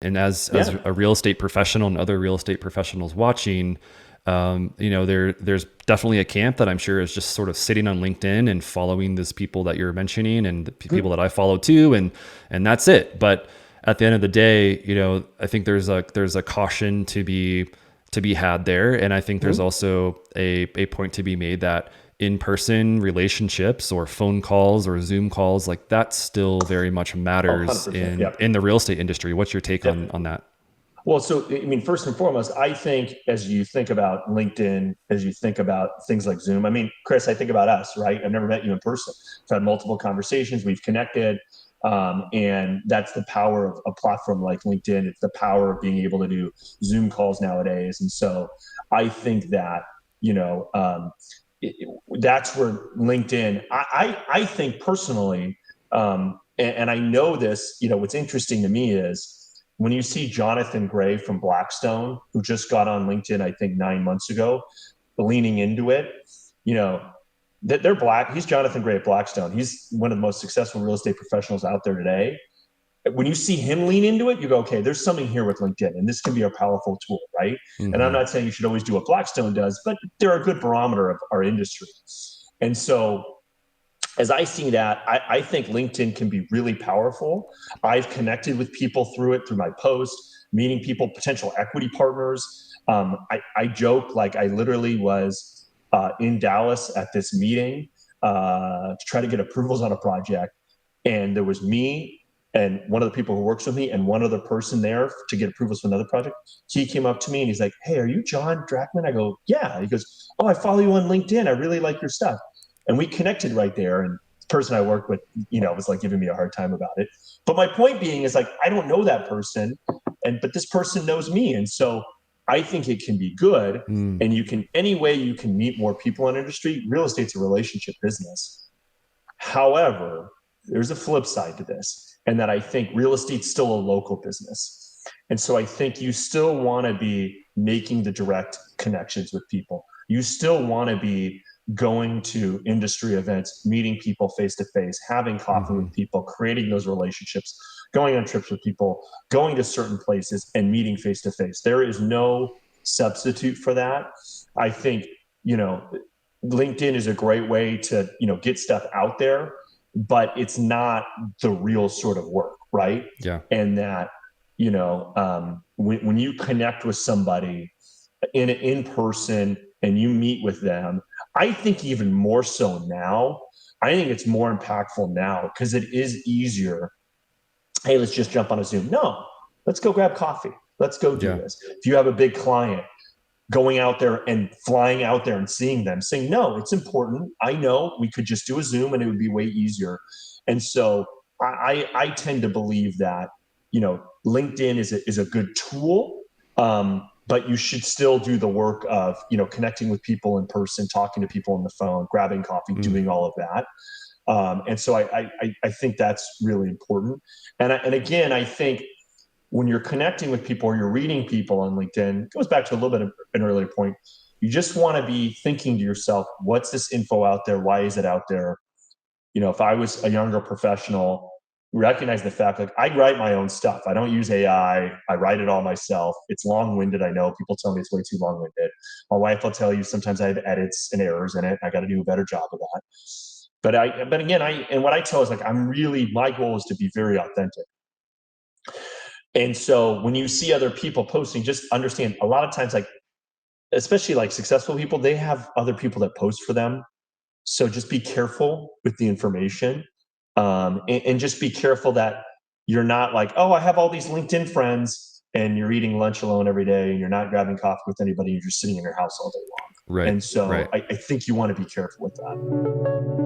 And as Yeah. a real estate professional and other real estate professionals watching, there's definitely a camp that I'm sure is just sort of sitting on LinkedIn and following these people that you're mentioning and the people that I follow too, and that's it. But at the end of the day, I think there's a caution to be had there, and I think there's Mhm. also a point to be made that in-person relationships or phone calls or Zoom calls, like that still very much Oh, matters 100%. in Yep. in the real estate industry. What's your take on Yep. that? Well, so I mean, first and foremost, I think as you think about LinkedIn, as you think about things like Zoom, I mean, Chris, I think about us, right? I've never met you in person. We've had multiple conversations, we've connected, and that's the power of a platform like LinkedIn. It's the power of being able to do Zoom calls nowadays, and so I think that you know it, that's where LinkedIn. I think personally, and I know this. What's interesting to me is when you see Jonathan Gray from Blackstone, who just got on LinkedIn, I think 9 months ago, leaning into it, you know, that they're black. He's Jonathan Gray at Blackstone. He's one of the most successful real estate professionals out there today. When you see him lean into it, you go, okay, there's something here with LinkedIn, and this can be a powerful tool, right? And I'm Mm-hmm. not saying you should always do what Blackstone does, but they're a good barometer of our industry. And so as I see that, I think LinkedIn can be really powerful. I've connected with people through it, through my posts, meeting people, potential equity partners. I joke like I literally was in Dallas at this meeting to try to get approvals on a project. And there was me and one of the people who works with me and one other person there to get approvals for another project. He came up to me and he's like, "Hey, are you John Drachman?" I go, "Yeah." He goes, "Oh, I follow you on LinkedIn. I really like your stuff." And we connected right there. And the person I worked with, was like giving me a hard time about it. But my point being is like, I don't know that person, but this person knows me. And so I think it can be good. Mm. And you can, any way you can meet more people in industry, real estate's a relationship business. However, there's a flip side to this, and that I think real estate's still a local business. And so I think you still want to be making the direct connections with people. You still want to be going to industry events, meeting people face to face, having coffee Mm-hmm. with people, creating those relationships, going on trips with people, going to certain places and meeting face to face. There is no substitute for that. I think, you know, LinkedIn is a great way to, get stuff out there, but it's not the real sort of work, right? Yeah. And that, when you connect with somebody in person and you meet with them, I think even more so now. I think it's more impactful now because it is easier. Hey, let's just jump on a Zoom. No, let's go grab coffee. Let's go do Yeah. this. If you have a big client, going out there and flying out there and seeing them, saying, no, it's important. I know we could just do a Zoom and it would be way easier. And so I tend to believe that, LinkedIn is a good tool, but you should still do the work of, connecting with people in person, talking to people on the phone, grabbing coffee, Mm. doing all of that. And so I think that's really important. And again, I think when you're connecting with people or you're reading people on LinkedIn, it goes back to a little bit of an earlier point. You just want to be thinking to yourself, what's this info out there? Why is it out there? If I was a younger professional, recognize the fact like I write my own stuff. I don't use AI. I write it all myself. It's long-winded. I know people tell me it's way too long-winded. My wife will tell you sometimes I have edits and errors in it. I got to do a better job of that. But again, and what I tell is like, my goal is to be very authentic. And so when you see other people posting, just understand a lot of times, like, especially like successful people, they have other people that post for them. So just be careful with the information, and just be careful that you're not like, oh, I have all these LinkedIn friends and you're eating lunch alone every day and you're not grabbing coffee with anybody. You're just sitting in your house all day long. Right. And so Right. I think you want to be careful with that.